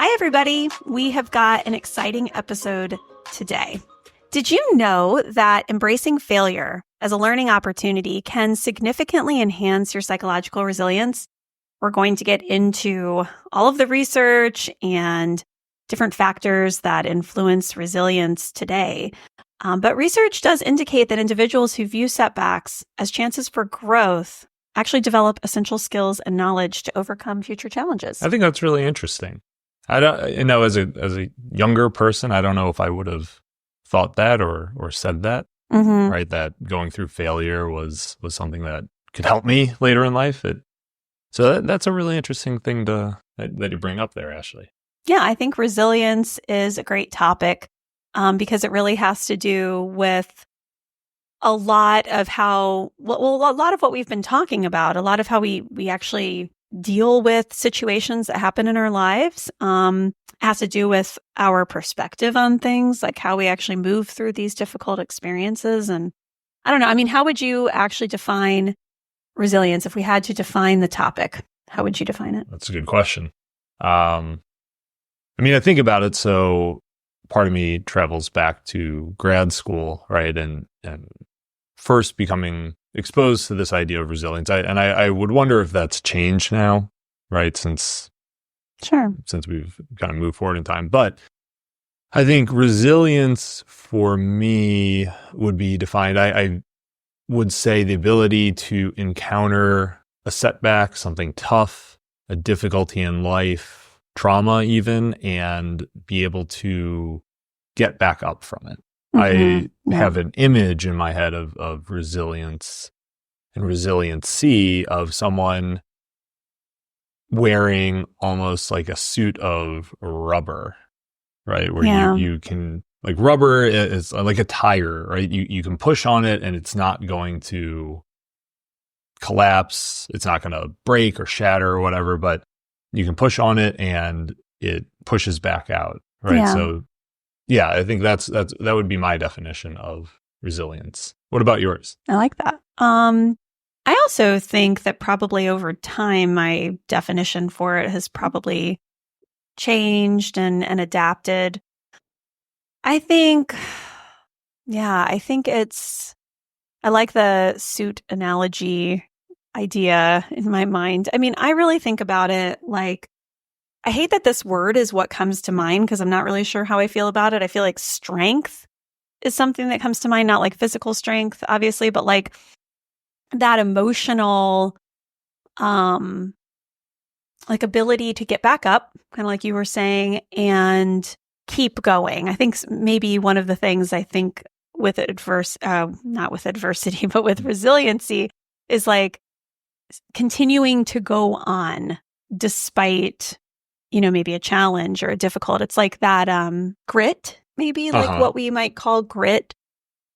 Hi, everybody. We have got an exciting episode today. Did you know that embracing failure as a learning opportunity can significantly enhance your psychological resilience? We're going to get into all of the research and different factors that influence resilience today. But research does indicate that individuals who view setbacks as chances for growth actually develop essential skills and knowledge to overcome future challenges. I think that's really interesting. I don't, as a younger person, I don't know if I would have thought that or said that, right? That going through failure was something that could help me later in life. So that's a really interesting thing that you bring up there, Ashley. Yeah, I think resilience is a great topic because it really has to do with a lot of a lot of what we've been talking about, a lot of how we actually deal with situations that happen in our lives. Has to do with our perspective on things, like how we actually move through these difficult experiences. And I don't know, I mean, how would you actually define resilience if we had to define the topic? How would you define it? That's a good question. I think about it. So part of me travels back to grad school, right? And first becoming exposed to this idea of resilience. I would wonder if that's changed now, right? Since we've kind of moved forward in time. But I think resilience for me would be defined, I would say, the ability to encounter a setback, something tough, a difficulty in life, trauma even, and be able to get back up from it. I have an image in my head of resilience and resiliency of someone wearing almost like a suit of rubber, right? Where you can, like, rubber is like a tire, right? You can push on it and it's not going to collapse. It's not going to break or shatter or whatever, but you can push on it and it pushes back out, right? Yeah. So yeah, I think that would be my definition of resilience. What about yours? I like that. I also think that probably over time, my definition for it has probably changed and adapted. I think I like the suit analogy idea in my mind. I mean, I really think about it like, I hate that this word is what comes to mind because I'm not really sure how I feel about it. I feel like strength is something that comes to mind, not like physical strength, obviously, but like that emotional, like ability to get back up, kind of like you were saying, and keep going. I think maybe one of the things I think with not with adversity, but with resiliency is like continuing to go on despite, maybe a challenge or a difficult. It's like that grit, maybe like what we might call grit.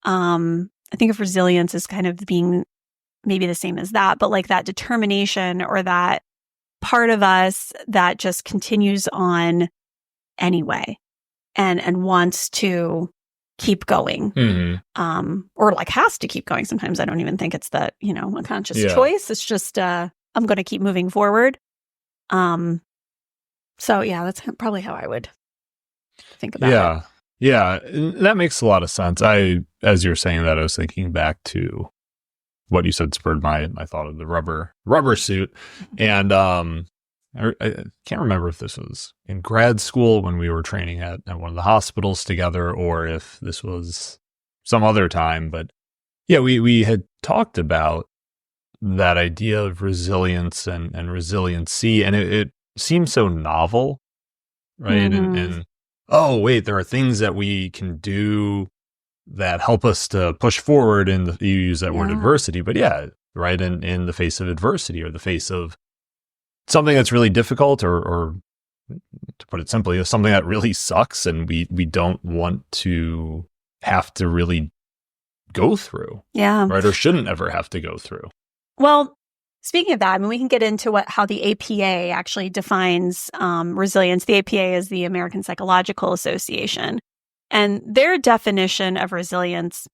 I think of resilience as kind of being maybe the same as that, but like that determination or that part of us that just continues on anyway and wants to keep going, or like has to keep going. Sometimes I don't even think it's that, a conscious choice. It's just, I'm going to keep moving forward. So yeah, that's probably how I would think about it. Yeah, that makes a lot of sense. As you're saying that, I was thinking back to what you said spurred my thought of the rubber suit. And I can't remember if this was in grad school when we were training at one of the hospitals together, or if this was some other time. But yeah, we had talked about that idea of resilience and resiliency, and it seems so novel, right? And oh wait, there are things that we can do that help us to push forward. And you use that word adversity, but right, in the face of adversity or the face of something that's really difficult, or to put it simply, something that really sucks and we don't want to have to really go through, right, or shouldn't ever have to go through. Well, speaking of that, I mean, we can get into how the APA actually defines resilience. The APA is the American Psychological Association, and their definition of resilience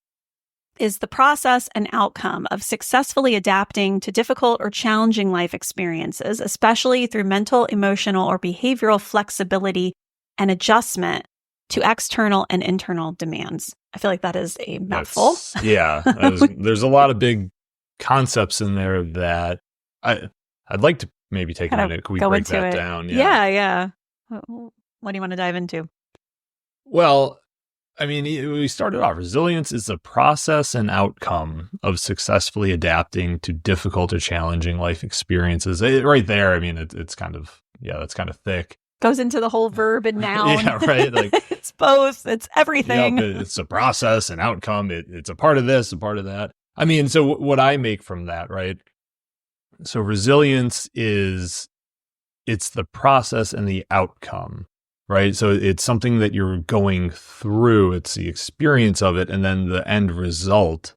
is the process and outcome of successfully adapting to difficult or challenging life experiences, especially through mental, emotional, or behavioral flexibility and adjustment to external and internal demands. I feel like that is a mouthful. There's a lot of big concepts in there that I'd like to maybe take a minute. Can we break that down? Yeah. What do you want to dive into? Well, I mean, we started off, resilience is the process and outcome of successfully adapting to difficult or challenging life experiences. Right there, I mean, it's kind of, that's kind of thick. Goes into the whole verb and noun. Yeah, right. Like it's both. It's everything. It's a process and outcome. It's a part of this, a part of that. I mean, so what I make from that, right? So resilience it's the process and the outcome. Right. So it's something that you're going through. It's the experience of it. And then the end result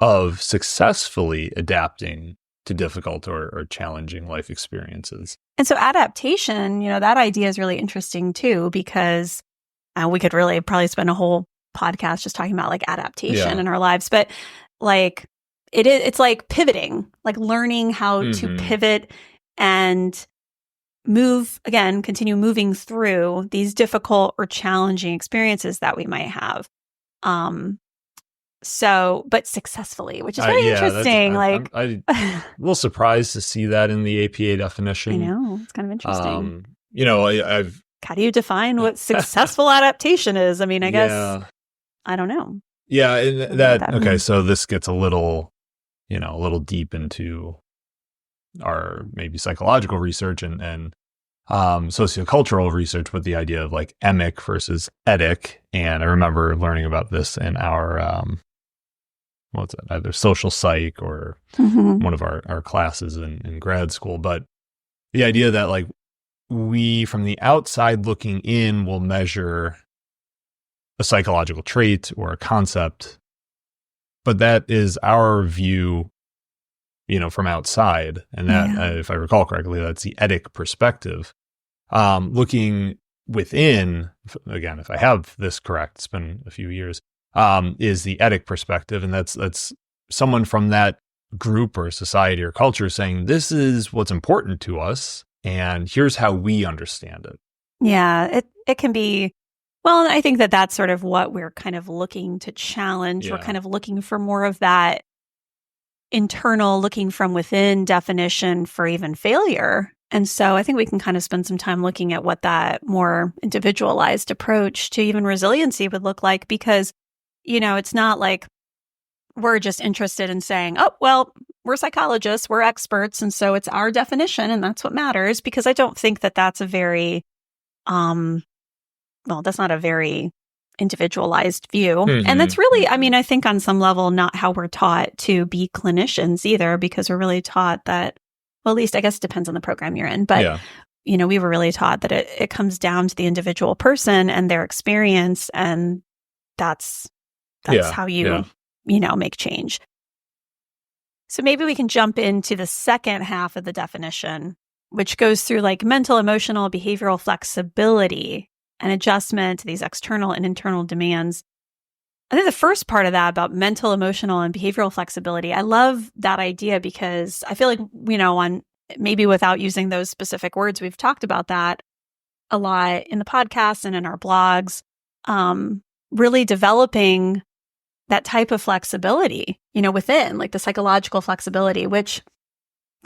of successfully adapting to difficult or challenging life experiences. And so adaptation, that idea is really interesting too, because we could really probably spend a whole podcast just talking about like adaptation in our lives. But like it's like pivoting, like learning how to pivot and continue moving through these difficult or challenging experiences that we might have. But successly, which is very interesting. I'm a little surprised to see that in the APA definition. I know, it's kind of interesting. How do you define what successful adaptation is? I mean, I guess, I don't know. Yeah. And so this gets a little deep into our maybe psychological research and sociocultural research with the idea of like emic versus etic. And I remember learning about this in our, either social psych or one of our classes in grad school. But the idea that like we from the outside looking in will measure a psychological trait or a concept, but that is our view, from outside. And that, if I recall correctly, that's the etic perspective. Looking within, again, if I have this correct, it's been a few years, is the etic perspective. And that's someone from that group or society or culture saying, this is what's important to us, and here's how we understand it. Yeah, it can be. Well, I think that's sort of what we're kind of looking to challenge. Yeah. We're kind of looking for more of that internal, looking from within definition for even failure. And so I think we can kind of spend some time looking at what that more individualized approach to even resiliency would look like, because, it's not like we're just interested in saying, oh, well, we're psychologists, we're experts, and so it's our definition and that's what matters, because I don't think that's a very, that's not a very individualized view. And that's really, I think on some level, not how we're taught to be clinicians either, because we're really taught that, well, at least I guess it depends on the program you're in, but, we were really taught that it comes down to the individual person and their experience, and that's how you, make change. So maybe we can jump into the second half of the definition, which goes through like mental, emotional, behavioral flexibility and adjustment to these external and internal demands. I think the first part of that about mental, emotional, and behavioral flexibility, I love that idea because I feel like, on maybe without using those specific words, we've talked about that a lot in the podcast and in our blogs, really developing that type of flexibility, within like the psychological flexibility, which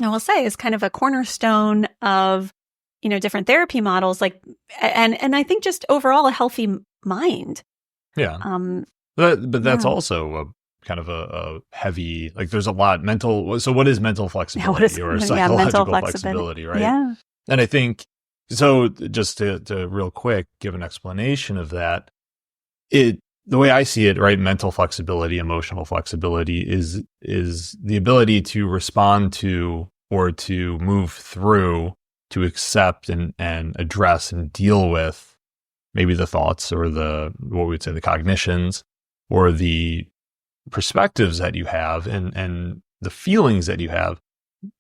I will say is kind of a cornerstone of, different therapy models, like, and I think just overall a healthy mind. Yeah. But that's also a kind of a heavy, like there's a lot mental. So what is mental flexibility or psychological flexibility, right? Yeah. And I think, so just to real quick give an explanation of that, the way I see it, right, mental flexibility, emotional flexibility is the ability to respond to or to move through, to accept and address and deal with maybe the thoughts or what we would say the cognitions or the perspectives that you have and the feelings that you have,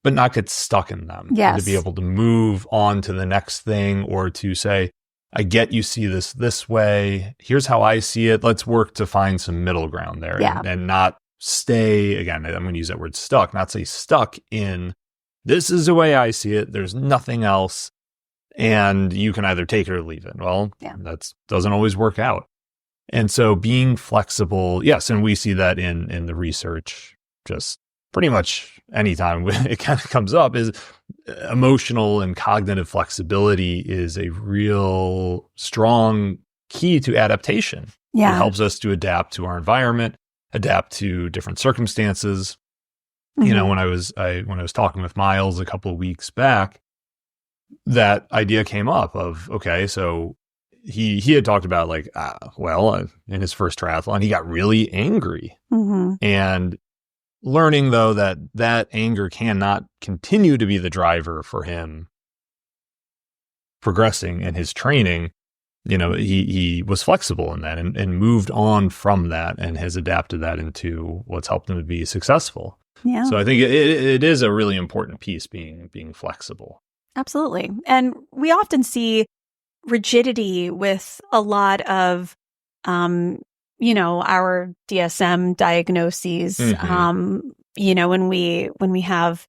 but not get stuck in them. Yes. And to be able to move on to the next thing, or to say, I get you see this way. Here's how I see it. Let's work to find some middle ground there and not stay, again, I'm going to use that word stuck, not say stuck in this is the way I see it. There's nothing else. And you can either take it or leave it. Well, that doesn't always work out. And so being flexible, yes, and we see that in the research, just pretty much anytime it kind of comes up, is emotional and cognitive flexibility is a real strong key to adaptation. Yeah. It helps us to adapt to our environment, adapt to different circumstances. Mm-hmm. You know, when I was talking with Miles a couple of weeks back, that idea came up of, okay, so he had talked about like, in his first triathlon, he got really angry. Mm-hmm. And learning, though, that anger cannot continue to be the driver for him progressing in his training, you know, he was flexible in that and moved on from that and has adapted that into what's helped him to be successful. Yeah. So I think it is a really important piece, being flexible. Absolutely. And we often see rigidity with a lot of, our DSM diagnoses, Mm-hmm. when we have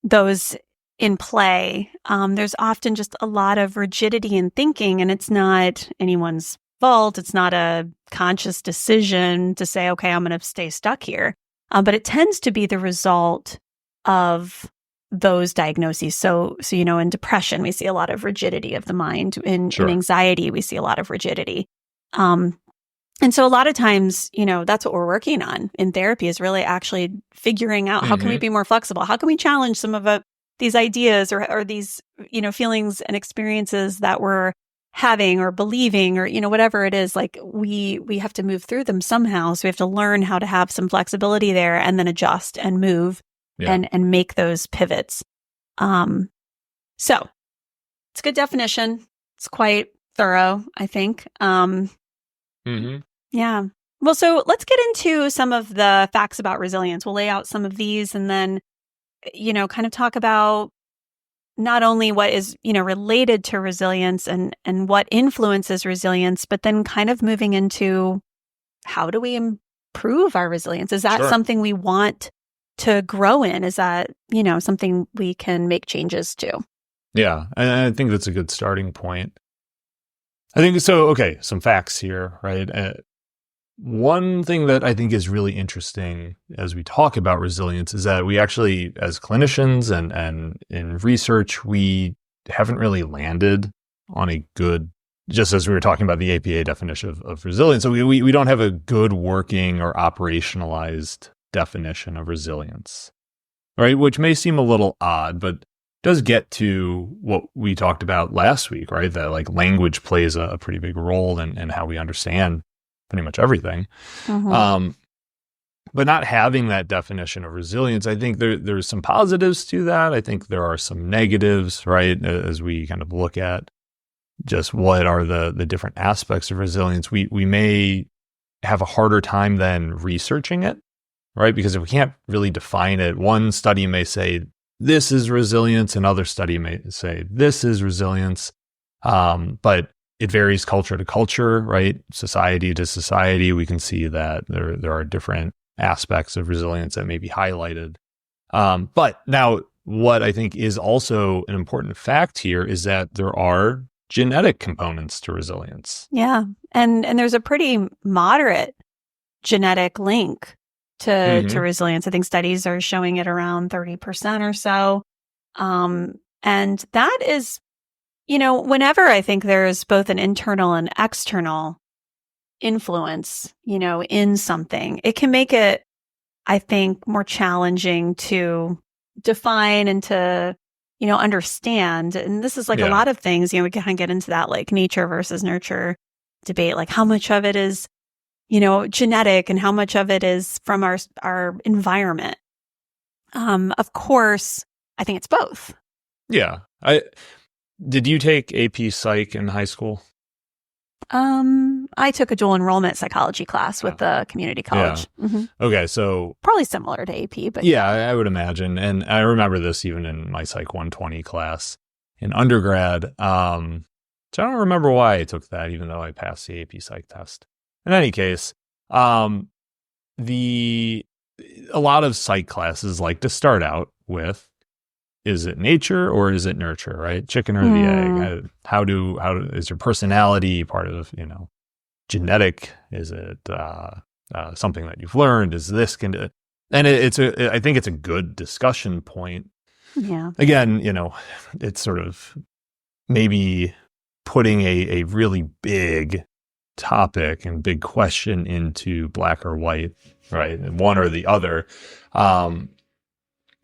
those in play, there's often just a lot of rigidity in thinking, and it's not anyone's fault. It's not a conscious decision to say, okay, I'm going to stay stuck here. But it tends to be the result of those diagnoses. So, in depression, we see a lot of rigidity of the mind. In anxiety, we see a lot of rigidity. And so a lot of times, that's what we're working on in therapy, is really actually figuring out how can we be more flexible? How can we challenge some of these ideas or these, feelings and experiences that we're having or believing or, whatever it is. Like we have to move through them somehow. So we have to learn how to have some flexibility there and then adjust and move and make those pivots. So it's a good definition. It's quite thorough, I think. Yeah. Well, so let's get into some of the facts about resilience. We'll lay out some of these and then, kind of talk about not only what is, related to resilience and what influences resilience, but then kind of moving into how do we improve our resilience? Is that something we want to grow in? Is that, something we can make changes to? Yeah. And I think that's a good starting point. I think so. Okay. Some facts here, right? One thing that I think is really interesting as we talk about resilience is that we actually, as clinicians and in research, we haven't really landed on a good, just as we were talking about the APA definition of resilience. So we don't have a good working or operationalized definition of resilience, right? Which may seem a little odd, but does get to what we talked about last week, right? That like language plays a pretty big role in how we understand pretty much everything. Mm-hmm. But not having that definition of resilience, I think there's some positives to that. I think there are some negatives, right? As we kind of look at just what are the different aspects of resilience, we may have a harder time than researching it, right? Because if we can't really define it, one study may say this is resilience, another study may say this is resilience. But it varies culture to culture, right? Society to society. We can see that there are different aspects of resilience that may be highlighted. But now what I think is also an important fact here is that there are genetic components to resilience. Yeah. And there's a pretty moderate genetic link to resilience. I think studies are showing it around 30% or so. And that is, whenever I think there's both an internal and external influence, in something, it can make it, I think, more challenging to define and to, understand. And this is like a lot of things, we kind of get into that like nature versus nurture debate, like how much of it is, genetic and how much of it is from our environment. Of course, I think it's both. Yeah. Did you take AP Psych in high school? I took a dual enrollment psychology class with the community college. Yeah. Mm-hmm. Okay, so probably similar to AP, but yeah, I would imagine. And I remember this even in my Psych 120 class in undergrad. So which I don't remember why I took that, even though I passed the AP Psych test. In any case, a lot of psych classes like to start out with, is it nature or is it nurture, right? Chicken or the egg? How is your personality part of, genetic? Is it something that you've learned? Is this and I think it's a good discussion point. Yeah. Again, it's sort of maybe putting a really big topic and big question into black or white, right? And one or the other.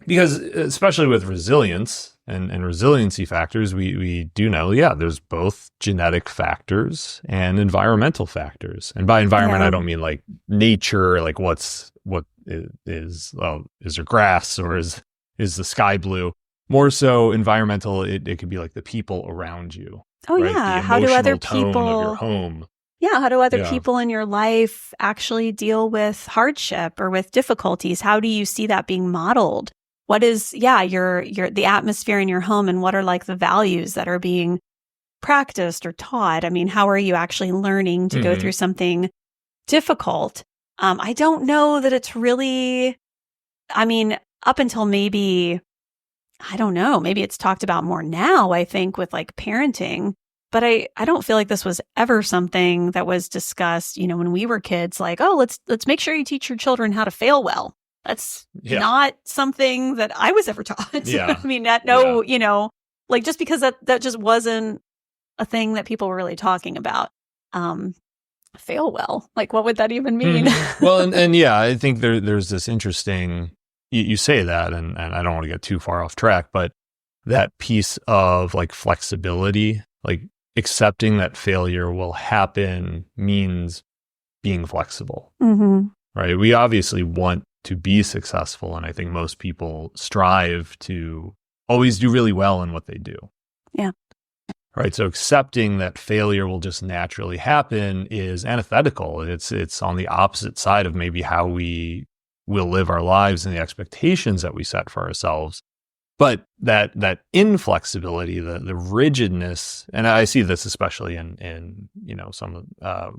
Because especially with resilience and resiliency factors, we do know, there's both genetic factors and environmental factors. And by environment, I don't mean like nature, like what is there grass or is the sky blue? More so environmental, it could be like the people around you. Oh, right? yeah. The how do other tone people of your home? Yeah. How do other people in your life actually deal with hardship or with difficulties? How do you see that being modeled? What is, the atmosphere in your home, and what are like the values that are being practiced or taught? I mean, how are you actually learning to go through something difficult? I don't know that it's really, up until maybe, I don't know, maybe it's talked about more now, I think, with like parenting. But I don't feel like this was ever something that was discussed, when we were kids, like, oh, let's make sure you teach your children how to fail well. That's not something that I was ever taught. Yeah. Like just because that just wasn't a thing that people were really talking about. Fail well. Like, what would that even mean? Well, and I think there's this interesting, you say that, and I don't want to get too far off track, but that piece of like flexibility, like accepting that failure will happen means being flexible, right? We obviously want to be successful, and I think most people strive to always do really well in what they do. Yeah. Right. So accepting that failure will just naturally happen is antithetical. It's on the opposite side of maybe how we will live our lives and the expectations that we set for ourselves. But that inflexibility, the rigidness, and I see this especially in some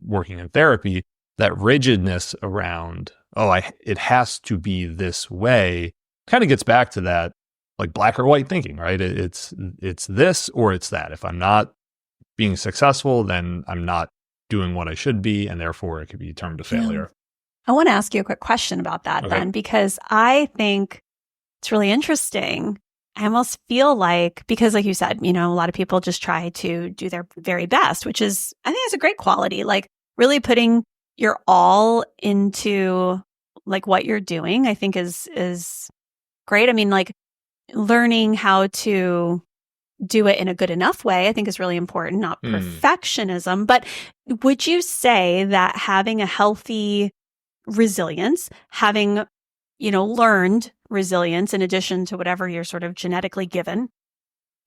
working in therapy, that rigidness around, it has to be this way, kind of gets back to that like black or white thinking, right? It's this or it's that. If I'm not being successful, then I'm not doing what I should be, and therefore it could be termed a failure. I want to ask you a quick question about that then, because I think it's really interesting. I almost feel like, because like you said, a lot of people just try to do their very best, which is, I think it's a great quality, like really putting your all into like what you're doing, I think is great. I mean, like learning how to do it in a good enough way, I think is really important, not perfectionism. But would you say that having a healthy resilience, having, learned resilience in addition to whatever you're sort of genetically given,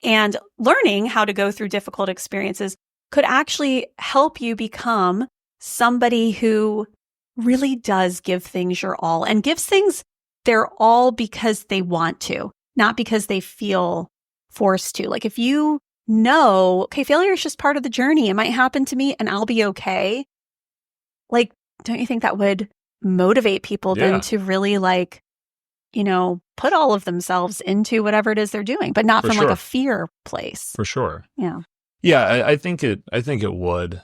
and learning how to go through difficult experiences could actually help you become somebody who really does give things your all, and gives things their all because they want to, not because they feel forced to. Like if you know, okay, failure is just part of the journey. It might happen to me and I'll be okay. Like, don't you think that would motivate people then to really like, put all of themselves into whatever it is they're doing, but not from like a fear place. For sure. Yeah. Yeah. I think it would.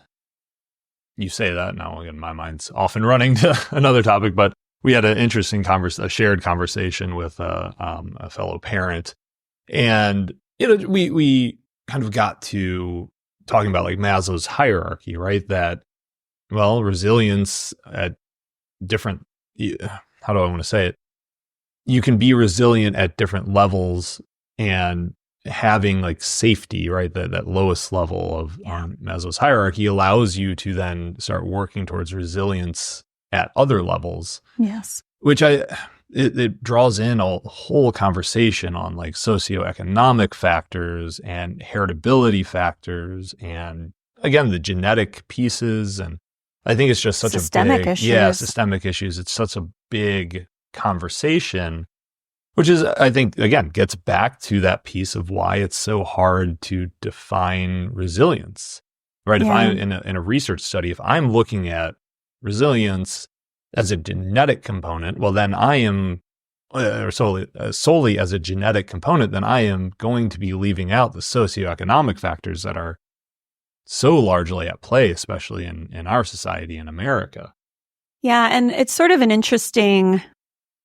You say that now, again, my mind's often running to another topic, but we had an interesting a shared conversation with a fellow parent, and we kind of got to talking about like Maslow's hierarchy, right? That, well, resilience at different, how do I want to say it? You can be resilient at different levels, and having like safety, right? That lowest level of Maslow's hierarchy allows you to then start working towards resilience at other levels. Yes. Which it draws in a whole conversation on like socioeconomic factors and heritability factors, and again, the genetic pieces. And I think it's just such systemic a big, issues. Systemic issues. It's such a big conversation. Which is, I think, again, gets back to that piece of why it's so hard to define resilience, right? If I'm in a research study, if I'm looking at resilience as a genetic component, well, then I am, or solely as a genetic component, then I am going to be leaving out the socioeconomic factors that are so largely at play, especially in our society in America. Yeah, and it's sort of an interesting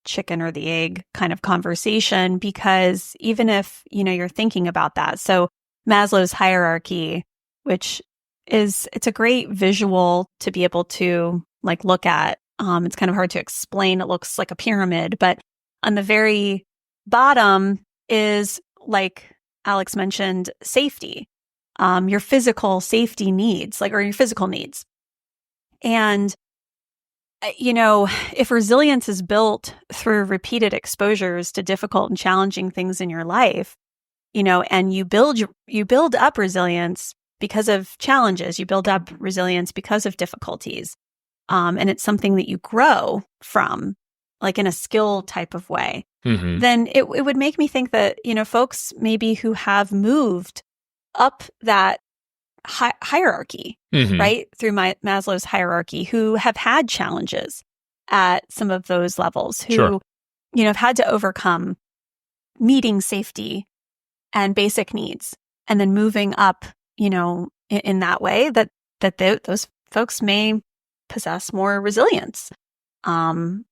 chicken or the egg kind of conversation, because even if, you're thinking about that. So Maslow's hierarchy, which it's a great visual to be able to look at. It's kind of hard to explain. It looks like a pyramid, but on the very bottom is, like Alex mentioned, safety, your physical safety needs, or your physical needs. And if resilience is built through repeated exposures to difficult and challenging things in your life, and you build up resilience because of challenges, you build up resilience because of difficulties, and it's something that you grow from, in a skill type of way, then it would make me think that, folks maybe who have moved up that hierarchy, right? Through Maslow's hierarchy, who have had challenges at some of those levels, who, have had to overcome meeting safety and basic needs, and then moving up, in that way, that those folks may possess more resilience, than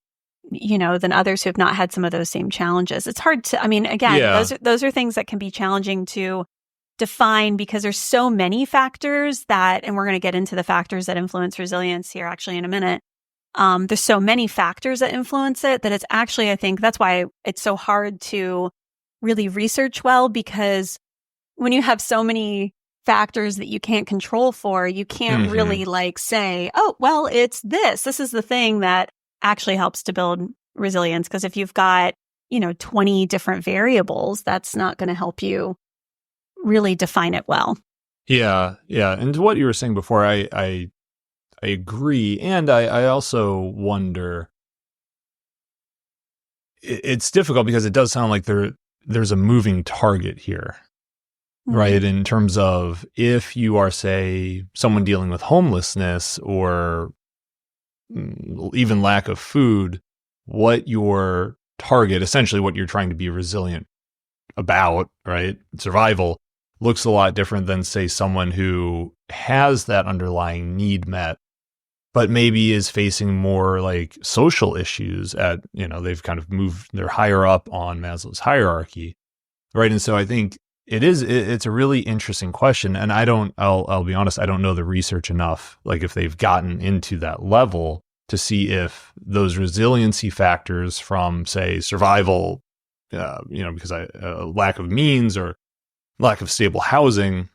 others who have not had some of those same challenges. It's hard to, again, those are things that can be challenging to define, because there's so many factors that, and we're going to get into the factors that influence resilience here actually in a minute. There's so many factors that influence it that it's actually, I think that's why it's so hard to really research well, because when you have so many factors that you can't control for, you can't really say, oh, well, it's this is the thing that actually helps to build resilience. Because if you've got, 20 different variables, that's not going to help you really define it well. Yeah. And to what you were saying before, I agree. And I also wonder, it's difficult because it does sound like there's a moving target here, right? In terms of, if you are, say, someone dealing with homelessness or even lack of food, what your target, essentially what you're trying to be resilient about, right? Survival, looks a lot different than, say, someone who has that underlying need met, but maybe is facing more social issues at, they've kind of moved, they're higher up on Maslow's hierarchy, right? And so I think it's a really interesting question. And I'll be honest, I don't know the research enough, if they've gotten into that level to see if those resiliency factors from, say, survival, because lack of means or lack of stable housing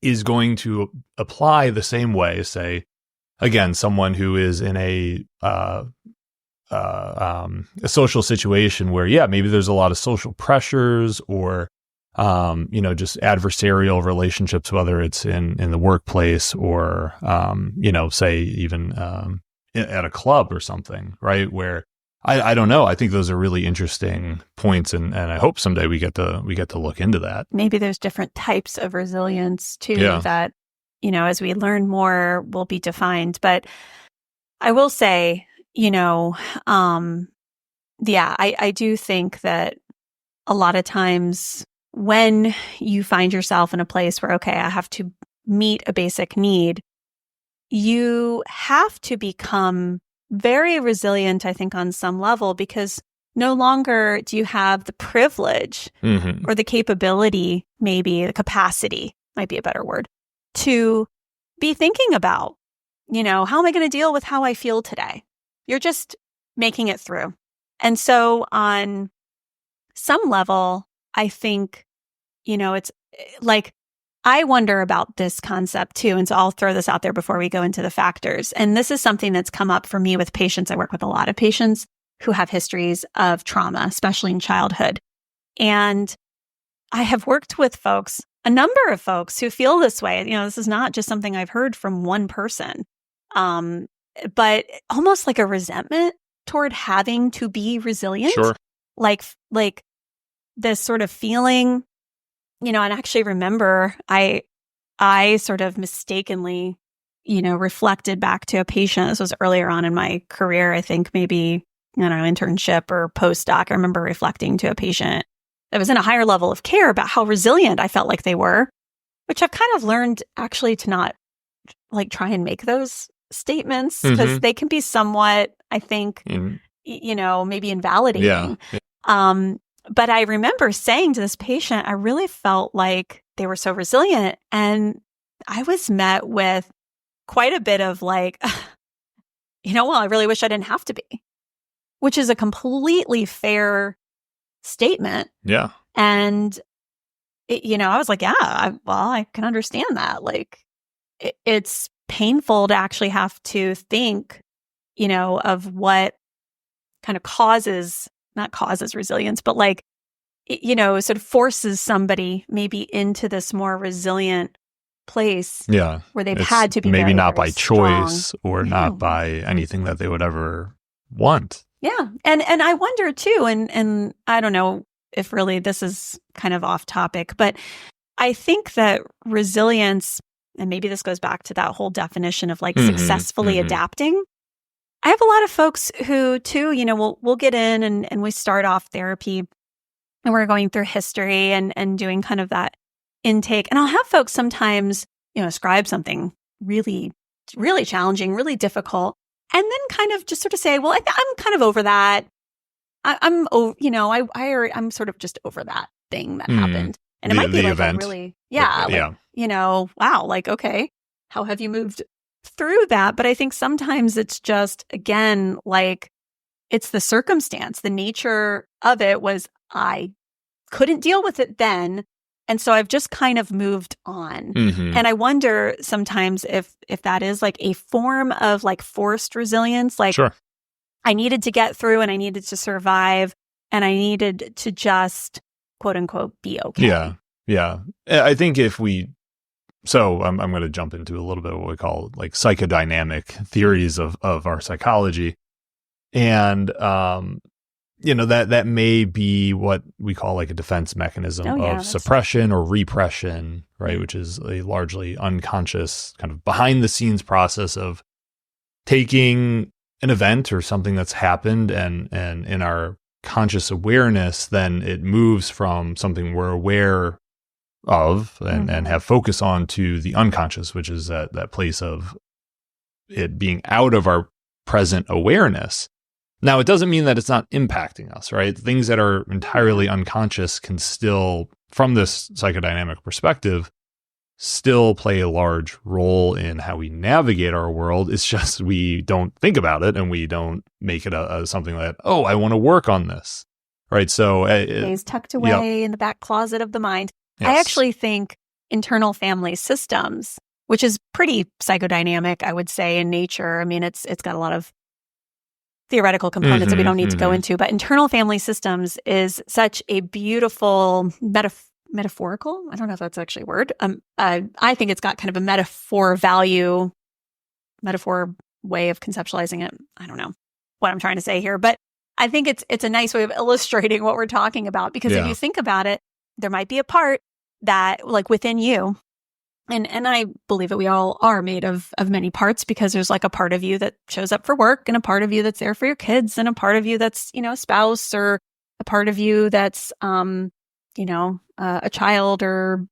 is going to apply the same way, say, again, someone who is in a social situation where, maybe there's a lot of social pressures or, just adversarial relationships, whether it's in the workplace or, say even at a club or something, right? Where I don't know. I think those are really interesting points, and I hope someday we get to look into that. Maybe there's different types of resilience too that, as we learn more, will be defined. But I will say, I do think that a lot of times when you find yourself in a place where, okay, I have to meet a basic need, you have to become very resilient, I think, on some level, because no longer do you have the privilege or the capability, maybe the capacity might be a better word, to be thinking about, how am I going to deal with how I feel today? You're just making it through. And so on some level, I think, it's I wonder about this concept too. And so I'll throw this out there before we go into the factors. And this is something that's come up for me with patients. I work with a lot of patients who have histories of trauma, especially in childhood. And I have worked with folks, a number of folks who feel this way. This is not just something I've heard from one person, but almost like a resentment toward having to be resilient. Sure. like this sort of feeling, and I actually remember I sort of mistakenly, reflected back to a patient. This was earlier on in my career, I think maybe, I don't know, internship or postdoc. I remember reflecting to a patient that was in a higher level of care about how resilient I felt like they were, which I've kind of learned actually to not like try and make those statements because they can be somewhat, I think, maybe invalidating. Yeah. But I remember saying to this patient, I really felt like they were so resilient. And I was met with quite a bit of like, well, I really wish I didn't have to be, which is a completely fair statement. Yeah. And, I was like, yeah, I can understand that. Like, it's painful to actually have to think, of what kind of not causes resilience, but like, sort of forces somebody maybe into this more resilient place. Yeah. Where they've had to be maybe very, not very by choice strong. or not by anything that they would ever want. Yeah. And I wonder too, and I don't know if really this is kind of off topic, but I think that resilience, and maybe this goes back to that whole definition of like successfully adapting. I have a lot of folks who too, we'll get in and we start off therapy and we're going through history and doing kind of that intake. And I'll have folks sometimes, ascribe something really, really challenging, really difficult. And then kind of just sort of say, well, I'm kind of over that. I'm sort of just over that thing that happened. And it might be like event. Wow, like, okay, how have you moved through that? But I think sometimes it's just, again, like it's the circumstance, the nature of it was I couldn't deal with it then. And so I've just kind of moved on. And I wonder sometimes if that is like a form of like forced resilience, like sure. I needed to get through and I needed to survive and I needed to just quote unquote be okay. Yeah. Yeah. I think so I'm going to jump into a little bit of what we call like psychodynamic theories of our psychology. And, that may be what we call like a defense mechanism of suppression or repression, right? Which is a largely unconscious kind of behind the scenes process of taking an event or something that's happened and in our conscious awareness, then it moves from something we're aware of and have focus on to the unconscious, which is that place of it being out of our present awareness. Now, it doesn't mean that it's not impacting us, right? Things that are entirely unconscious can still, from this psychodynamic perspective, still play a large role in how we navigate our world. It's just we don't think about it and we don't make it a something that, oh, I want to work on this, right? So it's tucked away in the back closet of the mind. Yes. I actually think internal family systems, which is pretty psychodynamic, I would say, in nature. I mean, it's got a lot of theoretical components that we don't need to go into, but internal family systems is such a beautiful metaphorical. I don't know if that's actually a word. I think it's got kind of a metaphor way of conceptualizing it. I don't know what I'm trying to say here, but I think it's a nice way of illustrating what we're talking about, because if you think about it, there might be a part that like within you, and I believe that we all are made of many parts, because there's like a part of you that shows up for work and a part of you that's there for your kids and a part of you that's, a spouse, or a part of you that's, a child or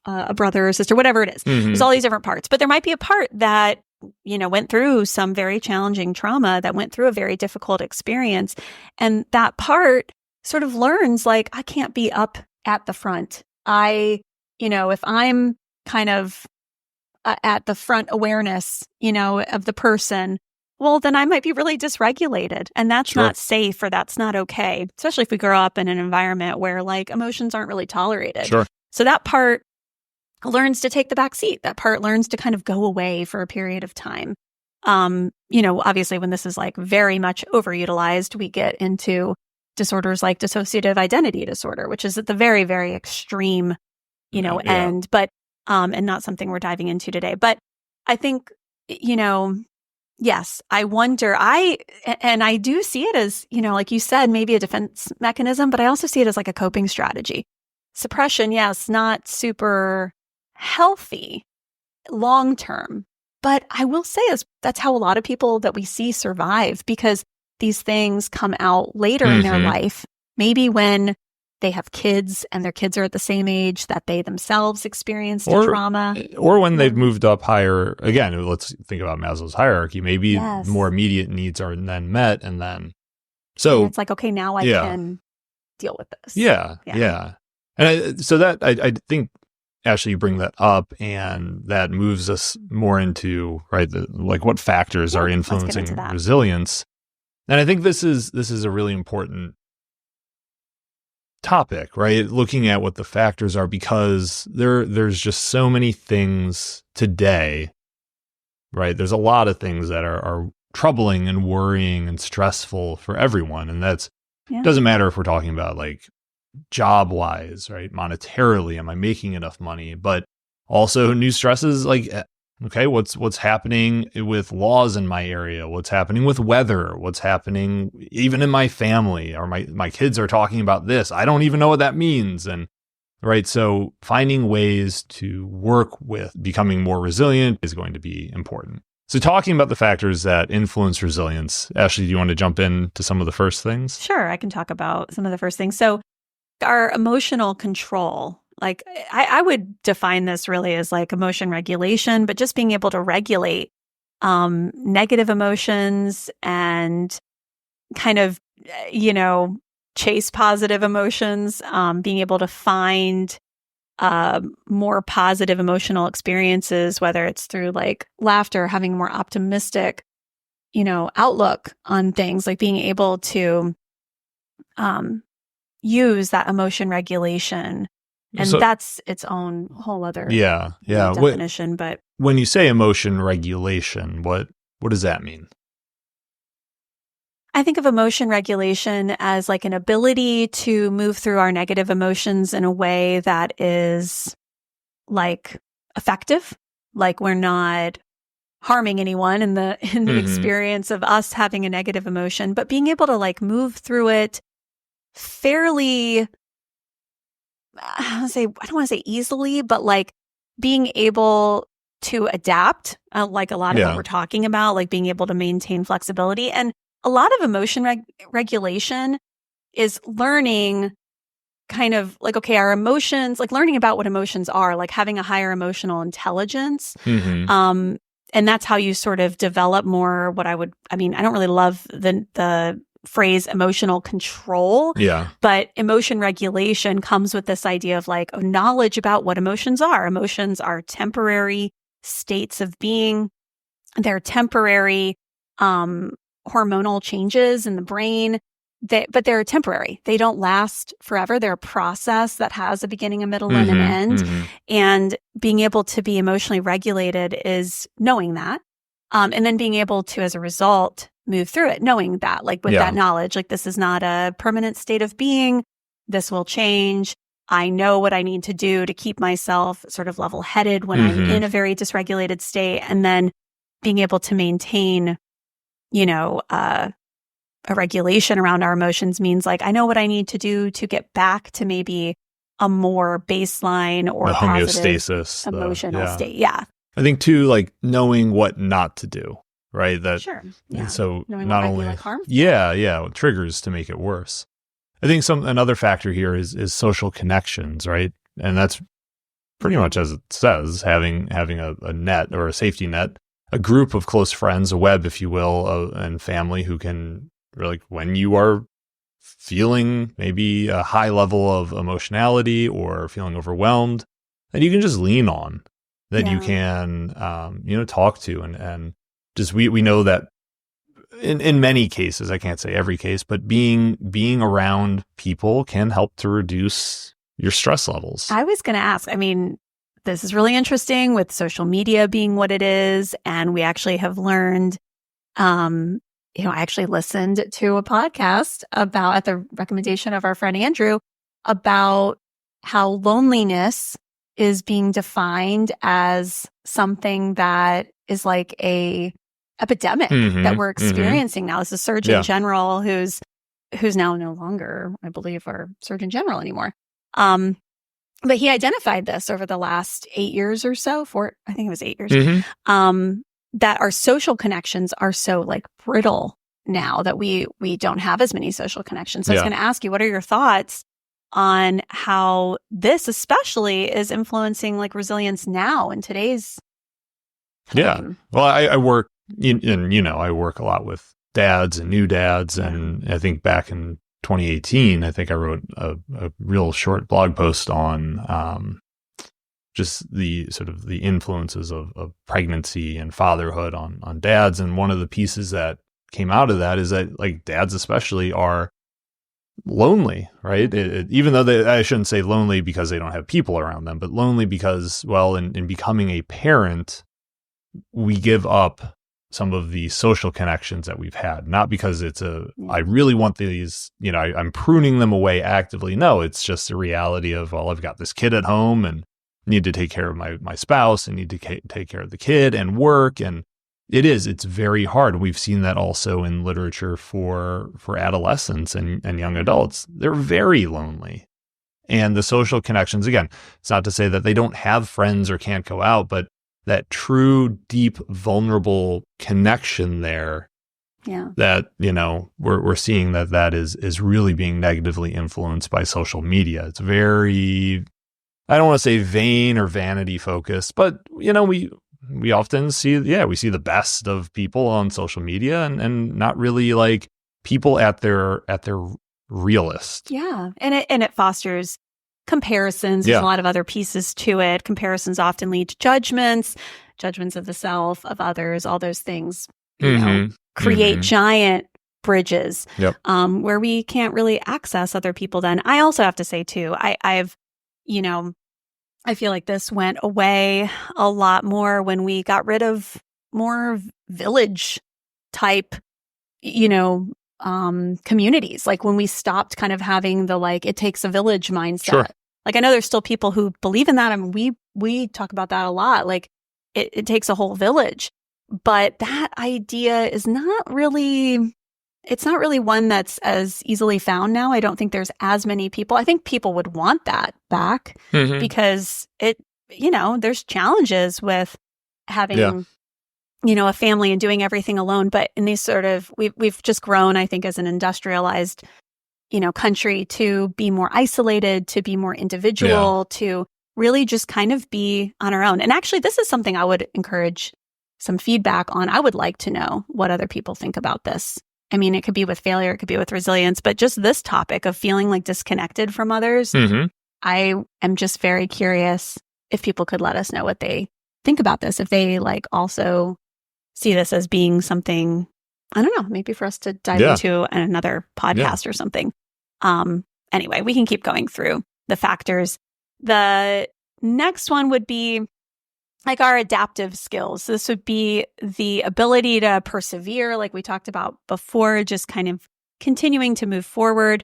a brother or sister, whatever it is. There's all these different parts, but there might be a part that, went through some very challenging trauma, that went through a very difficult experience. And that part sort of learns like, I can't be up at the front. If I'm kind of at the front awareness, of the person, well, then I might be really dysregulated, and that's not safe, or that's not okay, especially if we grow up in an environment where like emotions aren't really tolerated. Sure. So that part learns to take the back seat. That part learns to kind of go away for a period of time. Obviously when this is like very much overutilized, we get into disorders like dissociative identity disorder, which is at the very, very extreme, end, but, and not something we're diving into today. But I think, Yes, I wonder. And I do see it as, like you said, maybe a defense mechanism, but I also see it as like a coping strategy. Suppression, yes, not super healthy long term. But I will say that's how a lot of people that we see survive, because these things come out later in their life, maybe when they have kids and their kids are at the same age that they themselves experienced a trauma. Or when they've moved up higher. Again, let's think about Maslow's hierarchy. Maybe Yes. more immediate needs are then met. And and it's like, okay, now I can deal with this. Yeah. And so that, I think, Ashley, you bring that up, and that moves us more into, right, like what factors are influencing resilience. And I think this is a really important topic, right? Looking at what the factors are, because there's just so many things today, right? There's a lot of things that are troubling and worrying and stressful for everyone. And doesn't matter if we're talking about like job wise, right? Monetarily, am I making enough money? But also new stresses like, okay, what's happening with laws in my area? What's happening with weather? What's happening even in my family? Or my kids are talking about this. I don't even know what that means. And right, so finding ways to work with becoming more resilient is going to be important. So talking about the factors that influence resilience, Ashley, do you want to jump into some of the first things? Sure, I can talk about some of the first things. So our emotional control, like I would define this really as like emotion regulation, but just being able to regulate negative emotions and kind of, chase positive emotions, being able to find more positive emotional experiences, whether it's through like laughter, having a more optimistic, outlook on things, like being able to use that emotion regulation. And that's its own whole other definition. But when you say emotion regulation, what does that mean? I think of emotion regulation as like an ability to move through our negative emotions in a way that is like effective, like we're not harming anyone in the experience of us having a negative emotion, but being able to like move through it fairly, I don't want to say easily, but like being able to adapt, like a lot of what we're talking about, like being able to maintain flexibility. And a lot of emotion regulation is learning kind of like, okay, our emotions, like learning about what emotions are, like having a higher emotional intelligence. And that's how you sort of develop more I don't really love the phrase emotional control. Yeah. But emotion regulation comes with this idea of like knowledge about what emotions are. Emotions are temporary states of being. They're temporary hormonal changes in the brain. But they're temporary. They don't last forever. They're a process that has a beginning, a middle, and an end. And being able to be emotionally regulated is knowing that. And then being able to, as a result, move through it, knowing that, like with that knowledge, like this is not a permanent state of being. This will change. I know what I need to do to keep myself sort of level-headed when I'm in a very dysregulated state. And then being able to maintain, a regulation around our emotions means like, I know what I need to do to get back to maybe a more baseline or homeostasis emotional state. Yeah. I think too, like knowing what not to do, right? That sure. Yeah. So knowing not what only might be like harmful. triggers to make it worse. I think another factor here is social connections, right? And that's pretty much as it says, having a net or a safety net, a group of close friends, a web, if you will, and family who can really, when you are feeling maybe a high level of emotionality or feeling overwhelmed, that you can just lean on, that you can, talk to. And just, we know that in many cases, I can't say every case, but being around people can help to reduce your stress levels. I was going to ask, this is really interesting with social media being what it is. And we actually have learned, I actually listened to a podcast about, at the recommendation of our friend Andrew, about how loneliness is being defined as something that is like a epidemic that we're experiencing now. As a Surgeon General who's now no longer, I believe, our Surgeon General anymore. But he identified this over the last 8 years or so, I think it was 8 years, that our social connections are so like brittle now that we don't have as many social connections. So I was going to ask you, what are your thoughts on how this especially is influencing like resilience now in today's time? Well, I work, and I work a lot with dads and new dads. And I think back in 2018, I think I wrote a real short blog post on just the sort of the influences of pregnancy and fatherhood on dads. And one of the pieces that came out of that is that like dads especially are lonely, right? Even though I shouldn't say lonely because they don't have people around them, but lonely because, well, in becoming a parent, we give up some of the social connections that we've had, not because I really want these, I'm pruning them away actively. No, it's just a reality of, well, I've got this kid at home and need to take care of my spouse and need to take care of the kid and work. And it's very hard. We've seen that also in literature for adolescents and young adults. They're very lonely. And the social connections, again, it's not to say that they don't have friends or can't go out, but that true, deep, vulnerable connection there that, we're seeing that is really being negatively influenced by social media. It's very, I don't want to say vain or vanity focused, but, we often see, we see the best of people on social media and not really like people at their realest. Yeah. And it fosters comparisons. There's a lot of other pieces to it. Comparisons often lead to judgments of the self, of others, all those things, create giant bridges where we can't really access other people then. I also have to say too, I feel like this went away a lot more when we got rid of more village type, communities. Like when we stopped kind of having the, like, it takes a village mindset. Sure. Like I know there's still people who believe in that. I mean, we talk about that a lot. Like it takes a whole village, but that idea is not really one that's as easily found now. I don't think there's as many people. I think people would want that back because there's challenges with having, a family and doing everything alone. But in these sort of, we've just grown, I think, as an industrialized, country to be more isolated, to be more individual, to really just kind of be on our own. And actually, this is something I would encourage some feedback on. I would like to know what other people think about this. I mean, it could be with failure, it could be with resilience, but just this topic of feeling like disconnected from others, I am just very curious if people could let us know what they think about this, if they like also see this as being something, I don't know, maybe for us to dive into another podcast or something. Anyway, we can keep going through the factors. The next one would be like our adaptive skills. This would be the ability to persevere, like we talked about before, just kind of continuing to move forward.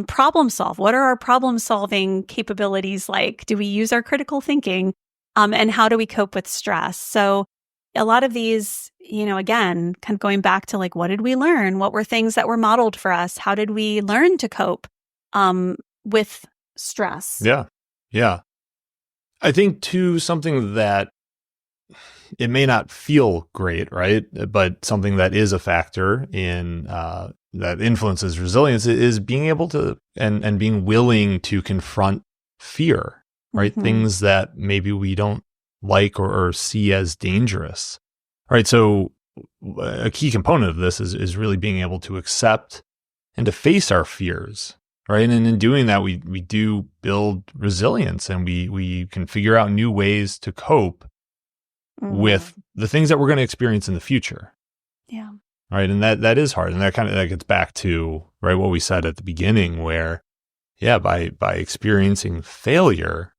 Problem solve. What are our problem solving capabilities like? Do we use our critical thinking? And how do we cope with stress? So a lot of these, again, kind of going back to like, what did we learn? What were things that were modeled for us? How did we learn to cope with stress? Yeah. I think too, something that it may not feel great, right? But something that is a factor in that influences resilience is being able to and being willing to confront fear, right? Things that maybe we don't like or see as dangerous, right? So a key component of this is really being able to accept and to face our fears, right? And in doing that, we do build resilience and we can figure out new ways to cope with the things that we're going to experience in the future. Yeah. Right. And that is hard. And that gets back to, right, what we said at the beginning where, by experiencing failure,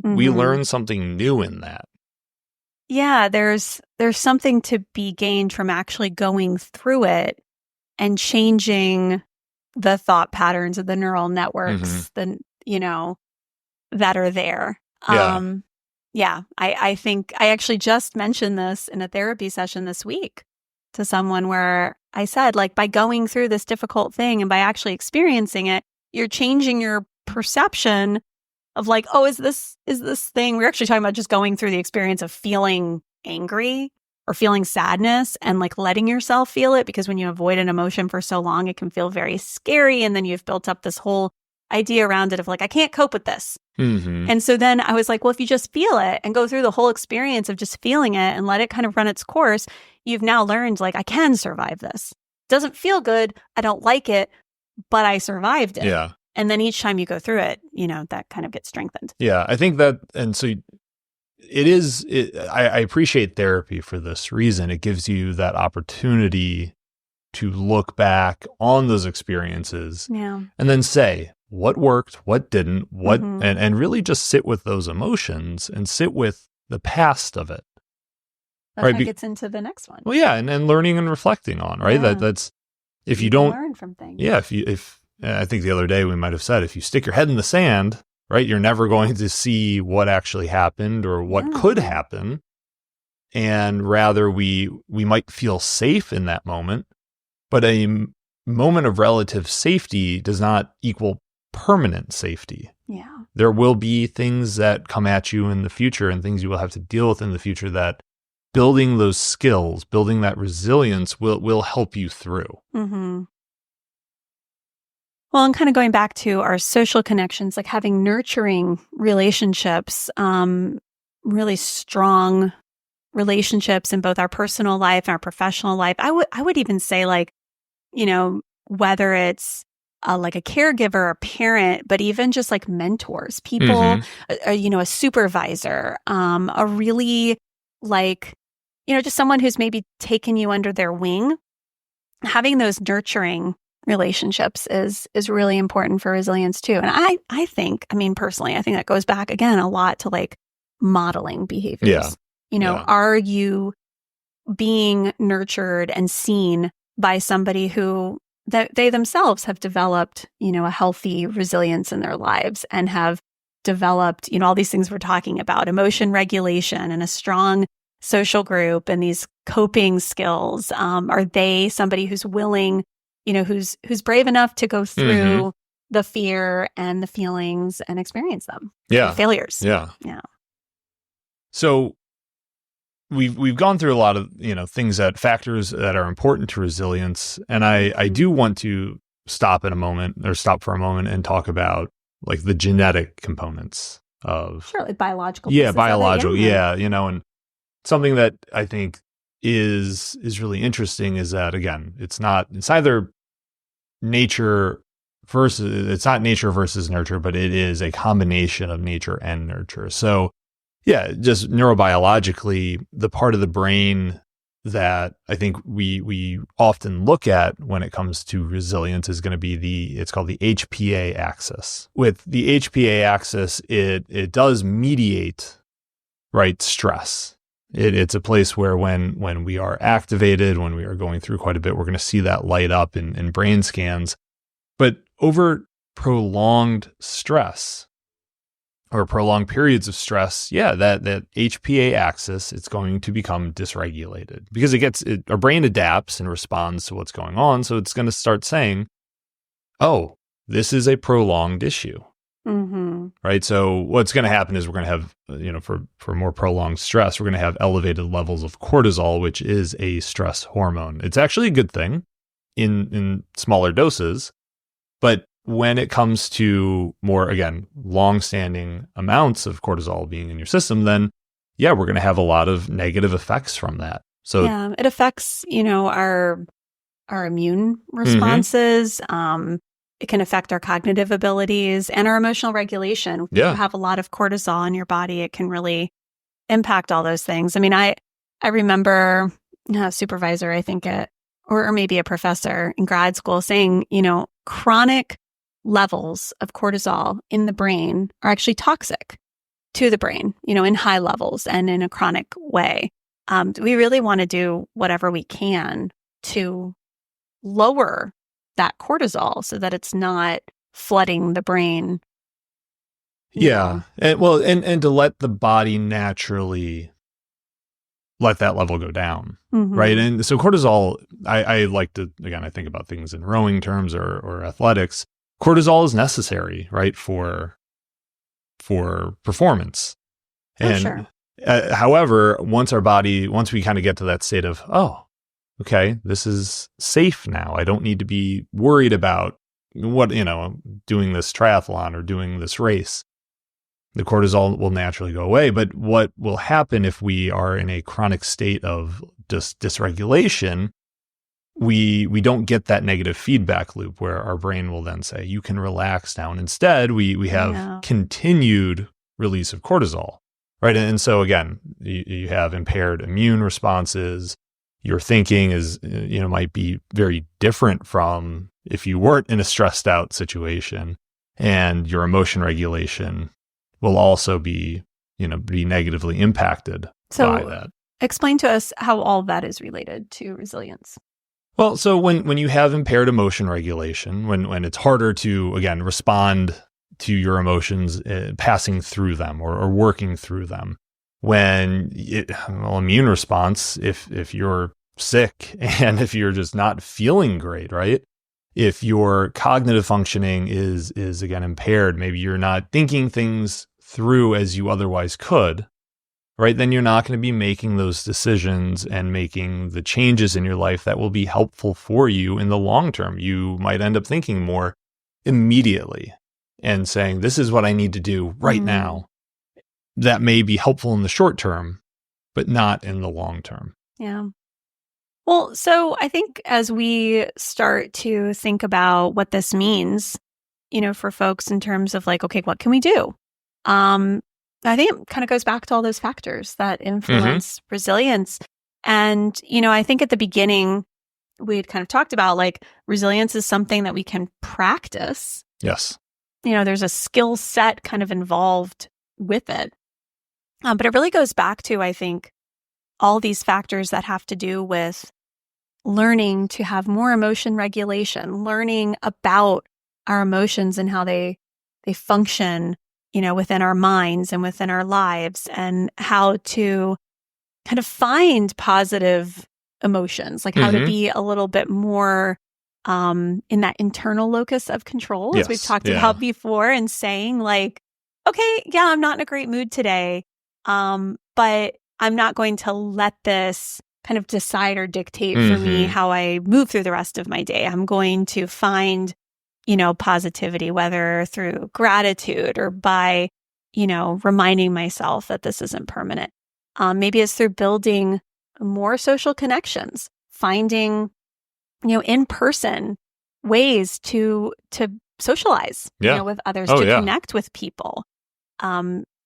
we learn something new in that. Yeah. There's something to be gained from actually going through it and changing the thought patterns of the neural networks, that are there. I think I actually just mentioned this in a therapy session this week to someone where I said, like, by going through this difficult thing and by actually experiencing it, you're changing your perception of like, oh, is this thing, we're actually talking about just going through the experience of feeling angry or feeling sadness and like letting yourself feel it, because when you avoid an emotion for so long, it can feel very scary. And then you've built up this whole idea around it of like, I can't cope with this. Mm-hmm. And so then I was like, well, if you just feel it and go through the whole experience of just feeling it and let it kind of run its course, you've now learned like, I can survive this. Doesn't feel good. I don't like it, but I survived it. Yeah. And then each time you go through it, you know, that kind of gets strengthened. Yeah. I think that, and so I appreciate therapy for this reason. It gives you that opportunity to look back on those experiences and then say, what worked, what didn't, and really just sit with those emotions and sit with the past of it. That gets into the next one. Well, yeah, and learning and reflecting on, right? Yeah. That's if you don't learn from things. Yeah, if I think the other day we might have said, if you stick your head in the sand, right, you're never going to see what actually happened or what could happen. And rather we might feel safe in that moment, but a moment of relative safety does not equal permanent safety. Yeah. There will be things that come at you in the future and things you will have to deal with in the future that building those skills, building that resilience will help you through. Mm-hmm. Well, and kind of going back to our social connections, like having nurturing relationships, really strong relationships in both our personal life and our professional life. I would even say, like, you know, whether it's like a caregiver, a parent, but even just like mentors, people, you know, a supervisor, a really like, you know, just someone who's maybe taken you under their wing. Having those nurturing relationships is really important for resilience too. And I think, I mean, personally, I think that goes back again a lot to like modeling behaviors. Yeah. You know, are you being nurtured and seen by somebody who that they themselves have developed, you know, a healthy resilience in their lives and have developed, you know, all these things we're talking about, emotion regulation and a strong social group and these coping skills? Are they somebody who's willing, you know, who's brave enough to go through the fear and the feelings and experience them? Yeah. The failures. Yeah. Yeah. So we've gone through a lot of, you know, factors that are important to resilience. And I do want to stop for a moment and talk about like the genetic components of like biological. Yeah. Biological. Yeah. You know, and something that I think is really interesting is that, again, it's not nature versus nurture, but it is a combination of nature and nurture. So yeah, just neurobiologically, the part of the brain that I think we often look at when it comes to resilience is going to be it's called the HPA axis. With the HPA axis, it does mediate, right, stress. It's a place where when we are activated, when we are going through quite a bit, we're going to see that light up in brain scans. But over prolonged stress or prolonged periods of stress, that HPA axis, it's going to become dysregulated because our brain adapts and responds to what's going on. So it's going to start saying, oh, this is a prolonged issue. Right. So what's going to happen is we're going to have, you know, for more prolonged stress, we're going to have elevated levels of cortisol, which is a stress hormone. It's actually a good thing in smaller doses. But when it comes to more, again, long-standing amounts of cortisol being in your system, then we're going to have a lot of negative effects from that. So it affects, you know, our immune responses. It can affect our cognitive abilities and our emotional regulation. If you have a lot of cortisol in your body, it can really impact all those things. I mean, I remember a supervisor, I think or maybe a professor in grad school saying, you know, chronic levels of cortisol in the brain are actually toxic to the brain, you know, in high levels and in a chronic way. We really want to do whatever we can to lower that cortisol so that it's not flooding the brain. Yeah. And to let the body naturally let that level go down, right? And so cortisol, I like to, again, I think about things in rowing terms or athletics. Cortisol is necessary, right, for performance. And sure. However, once we kind of get to that state of, oh, okay, this is safe now. I don't need to be worried about doing this triathlon or doing this race. The cortisol will naturally go away. But what will happen if we are in a chronic state of dysregulation, we don't get that negative feedback loop where our brain will then say, you can relax now. And instead, we have continued release of cortisol, right? And so again, you have impaired immune responses. Your thinking is, might be very different from if you weren't in a stressed out situation, and your emotion regulation will also be negatively impacted by that. Explain to us how all that is related to resilience. Well, so when you have impaired emotion regulation, when it's harder to, again, respond to your emotions, passing through them or working through them, when immune response, if you're sick and if you're just not feeling great, right? If your cognitive functioning is again impaired, maybe you're not thinking things through as you otherwise could, right? Then you're not going to be making those decisions and making the changes in your life that will be helpful for you in the long term. You might end up thinking more immediately and saying, this is what I need to do right now. That may be helpful in the short term, but not in the long term. Yeah. Well, so I think as we start to think about what this means, for folks in terms of like, okay, what can we do? I think it kind of goes back to all those factors that influence resilience. And, I think at the beginning, we had kind of talked about like resilience is something that we can practice. Yes. There's a skill set kind of involved with it. But it really goes back to, I think, all these factors that have to do with learning to have more emotion regulation, learning about our emotions and how they function, within our minds and within our lives, and how to kind of find positive emotions, like how to be a little bit more in that internal locus of control, as we've talked about before, and saying like, okay, yeah, I'm not in a great mood today, but I'm not going to let this kind of decide or dictate for me how I move through the rest of my day. I'm going to find, positivity, whether through gratitude or by, reminding myself that this isn't permanent. Maybe it's through building more social connections, finding, in-person ways to socialize, with others, to connect with people.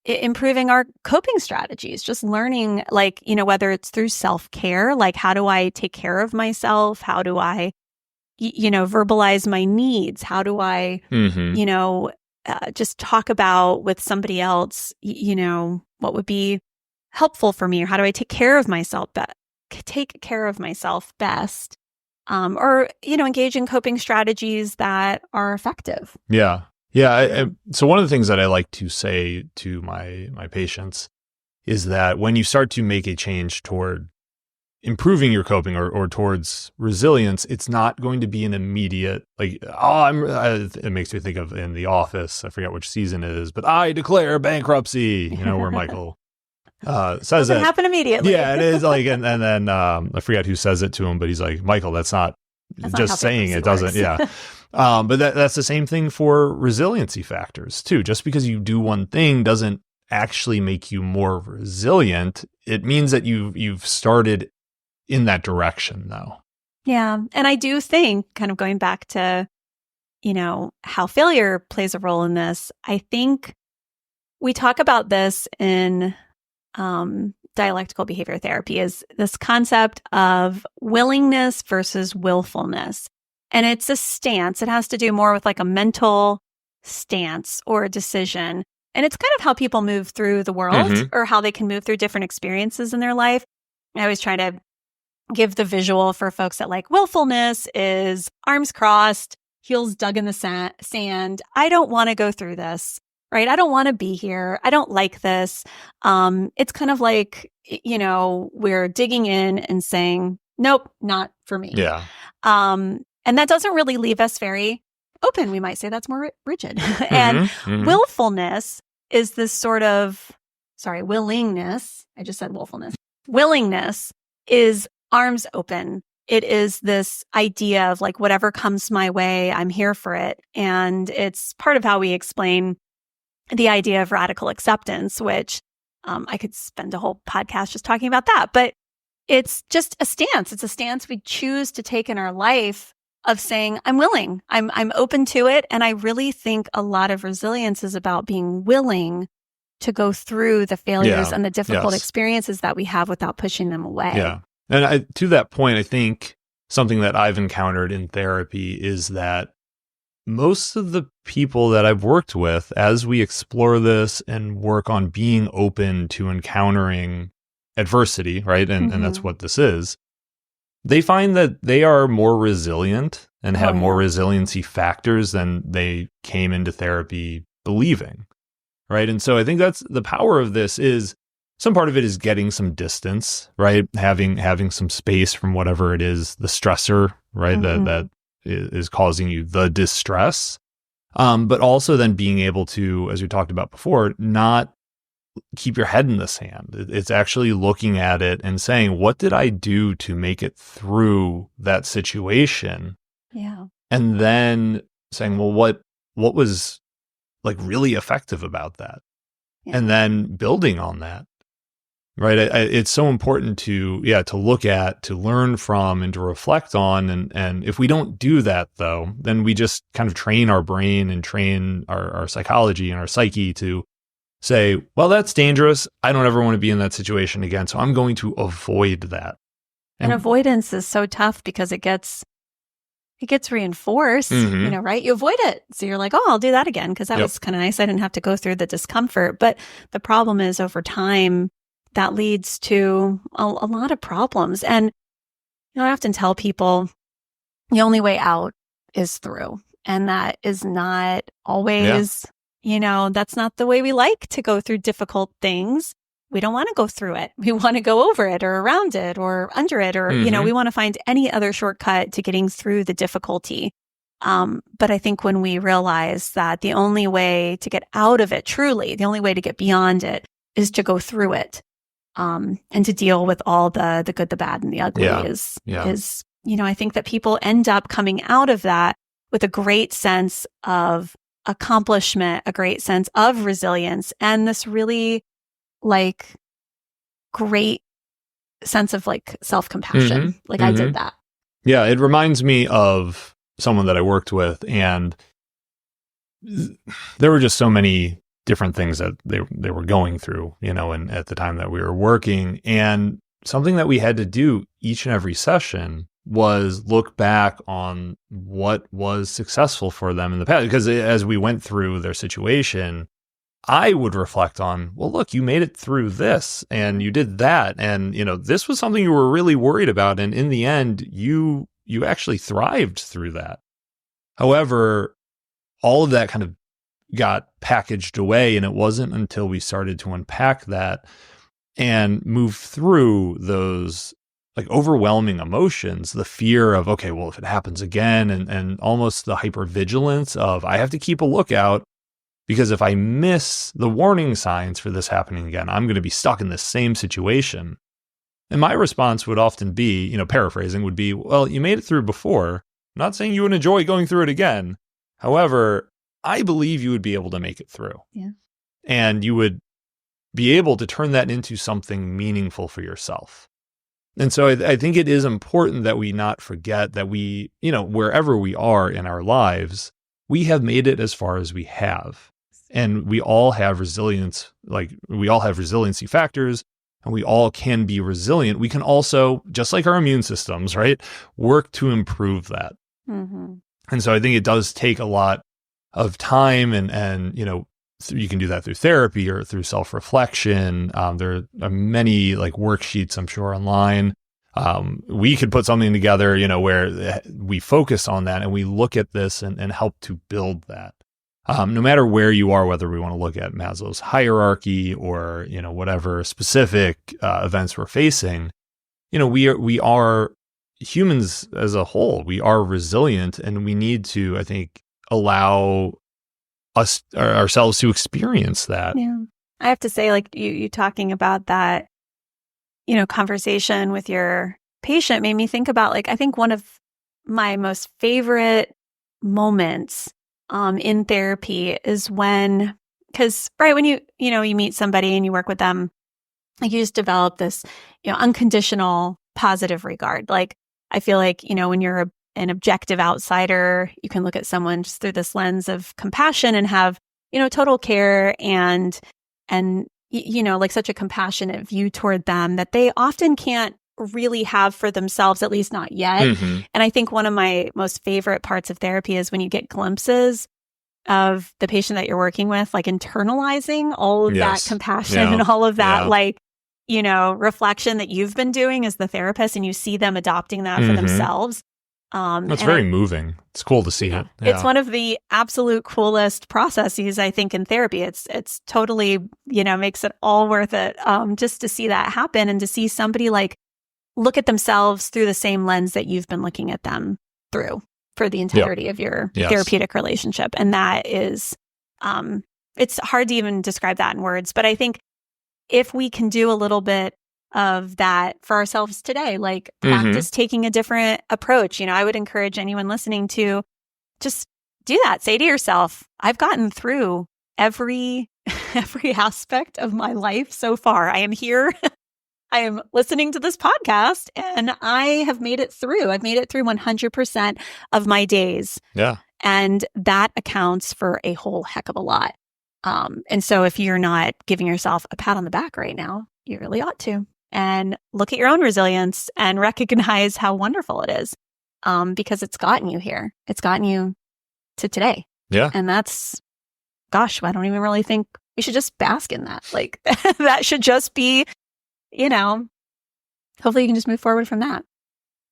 Improving our coping strategies, just learning, like, whether it's through self-care, like how do I take care of myself? How do I, verbalize my needs? How do I, just talk about with somebody else, what would be helpful for me, or how do I take care of myself best? Or, engage in coping strategies that are effective. Yeah. Yeah. So one of the things that I like to say to my patients is that when you start to make a change toward improving your coping or towards resilience, it's not going to be an immediate, like, it makes me think of in The Office, I forget which season it is, but I declare bankruptcy, where Michael says it. Doesn't happen immediately. Yeah, it is like, and then I forget who says it to him, but he's like, Michael, that's not just saying it doesn't. Yeah. But that's the same thing for resiliency factors too. Just because you do one thing doesn't actually make you more resilient. It means that you've started in that direction though. Yeah. And I do think, kind of going back to, how failure plays a role in this, I think we talk about this in dialectical behavior therapy, is this concept of willingness versus willfulness. And it's a stance. It has to do more with like a mental stance or a decision. And it's kind of how people move through the world, or how they can move through different experiences in their life. I always try to give the visual for folks that like willfulness is arms crossed, heels dug in the sand. I don't want to go through this. right? I don't want to be here. I don't like this. It's kind of like, we're digging in and saying, nope, not for me. Yeah. And that doesn't really leave us very open. We might say that's more rigid. And willfulness is this sort of, willingness. I just said willfulness. Willingness is arms open. It is this idea of like, whatever comes my way, I'm here for it. And it's part of how we explain the idea of radical acceptance, which I could spend a whole podcast just talking about that. But it's just a stance. It's a stance we choose to take in our life of saying, I'm willing, I'm open to it. And I really think a lot of resilience is about being willing to go through the failures and the difficult experiences that we have without pushing them away. Yeah. And to that point, I think something that I've encountered in therapy is that most of the people that I've worked with, as we explore this and work on being open to encountering adversity, right? And that's what this is. They find that they are more resilient and have more resiliency factors than they came into therapy believing, right? And so I think that's the power of this is some part of it is getting some distance, right? Having some space from whatever it is, the stressor, right? That is causing you the distress. But also then being able to, as we talked about before, not keep your head in the sand. It's actually looking at it and saying, what did I do to make it through that situation? Yeah. And then saying, well, what was like really effective about that? Yeah. And then building on that. Right. It's so important to look at, to learn from, and to reflect on. And if we don't do that, though, then we just kind of train our brain and train our psychology and our psyche to say, well, that's dangerous. I don't ever want to be in that situation again. So I'm going to avoid that. And avoidance is so tough because it gets reinforced, right? You avoid it. So you're like, oh, I'll do that again because that was kind of nice. I didn't have to go through the discomfort. But the problem is over time, that leads to a lot of problems. And I often tell people the only way out is through. And that is not always, that's not the way we like to go through difficult things. We don't want to go through it. We want to go over it or around it or under it, or, we want to find any other shortcut to getting through the difficulty. But I think when we realize that the only way to get out of it, truly, the only way to get beyond it is to go through it. And to deal with all the good, the bad, and the ugly is, I think that people end up coming out of that with a great sense of accomplishment, a great sense of resilience, and this really great sense of self-compassion. I did that. Yeah. It reminds me of someone that I worked with, and there were just so many different things that they were going through, and at the time that we were working. And something that we had to do each and every session was look back on what was successful for them in the past. Because as we went through their situation, I would reflect on, well, look, you made it through this and you did that. And, this was something you were really worried about. And in the end, you actually thrived through that. However, all of that kind of got packaged away. And it wasn't until we started to unpack that and move through those overwhelming emotions, the fear of, okay, well, if it happens again, and almost the hypervigilance of, I have to keep a lookout because if I miss the warning signs for this happening again, I'm going to be stuck in this same situation. And my response would often be, paraphrasing would be, well, you made it through before. I'm not saying you would enjoy going through it again. However, I believe you would be able to make it through. Yeah. And you would be able to turn that into something meaningful for yourself. And so I think it is important that we not forget that we, wherever we are in our lives, we have made it as far as we have. And we all have resilience, we all have resiliency factors, and we all can be resilient. We can also, just like our immune systems, right, work to improve that. Mm-hmm. And so I think it does take a lot of time and you can do that through therapy or through self-reflection. There are many worksheets, I'm sure, online. We could put something together, where we focus on that and we look at this and help to build that. no matter where you are, whether we want to look at Maslow's hierarchy or, whatever specific events we're facing, we are humans as a whole. We are resilient, and we need to, I think, allow ourselves to experience that. Yeah. I have to say, like you talking about that, conversation with your patient made me think about, like, I think one of my most favorite moments in therapy is when you meet somebody and you work with them, like, you just develop this, unconditional positive regard. Like, I feel like, when you're an objective outsider, you can look at someone just through this lens of compassion and have, total care and like such a compassionate view toward them that they often can't really have for themselves, at least not yet. Mm-hmm. And I think one of my most favorite parts of therapy is when you get glimpses of the patient that you're working with, like internalizing all of that compassion and all of that, reflection that you've been doing as the therapist, and you see them adopting that for themselves. That's very moving. It's cool to see it. Yeah. It's one of the absolute coolest processes, I think, in therapy. It's totally, makes it all worth it, just to see that happen and to see somebody like look at themselves through the same lens that you've been looking at them through for the entirety of your therapeutic relationship. And that is, it's hard to even describe that in words, but I think if we can do a little bit of that for ourselves today, like practice taking a different approach. I would encourage anyone listening to just do that. Say to yourself, I've gotten through every aspect of my life so far. I am here. I am listening to this podcast, and I have made it through. I've made it through 100% of my days. Yeah. And that accounts for a whole heck of a lot. And so if you're not giving yourself a pat on the back right now, you really ought to. And look at your own resilience and recognize how wonderful it is, because it's gotten you here. It's gotten you to today. Yeah. And that's, gosh, I don't even really think we should just bask in that. Like, that should just be, hopefully you can just move forward from that.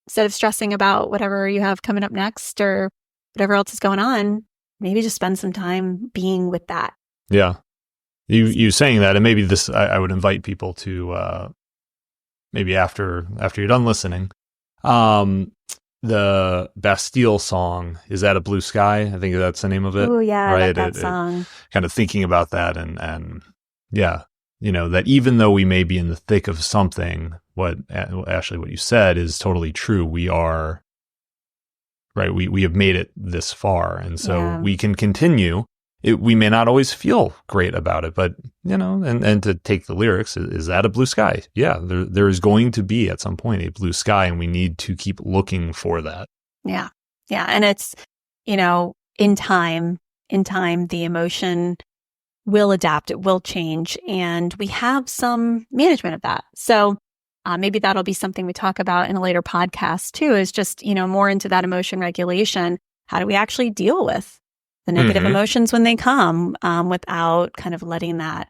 Instead of stressing about whatever you have coming up next or whatever else is going on, maybe just spend some time being with that. Yeah. You saying that, and maybe this, I would invite people to, maybe after you're done listening, the Bastille song, Is That a Blue Sky? I think that's the name of it. Oh yeah, right? that song. Kind of thinking about that and yeah, that even though we may be in the thick of something, Ashley, what you said is totally true. We are, right, we have made it this far, and so we can continue. We may not always feel great about it, but, and to take the lyrics, is that a blue sky? Yeah, there is going to be at some point a blue sky, and we need to keep looking for that. Yeah. Yeah. And it's, in time, the emotion will adapt, it will change, and we have some management of that. So maybe that'll be something we talk about in a later podcast too, is just, more into that emotion regulation. How do we actually deal with the negative emotions when they come, without kind of letting that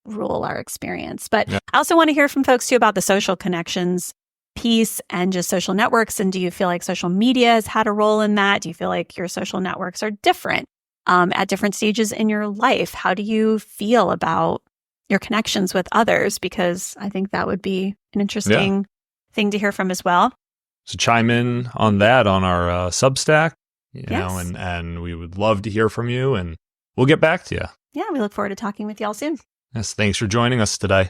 rule our experience? But I also want to hear from folks too about the social connections piece and just social networks. And do you feel like social media has had a role in that? Do you feel like your social networks are different at different stages in your life? How do you feel about your connections with others? Because I think that would be an interesting thing to hear from as well. So chime in on that on our Substack. And we would love to hear from you, and we'll get back to you. Yeah, we look forward to talking with y'all soon. Yes, thanks for joining us today.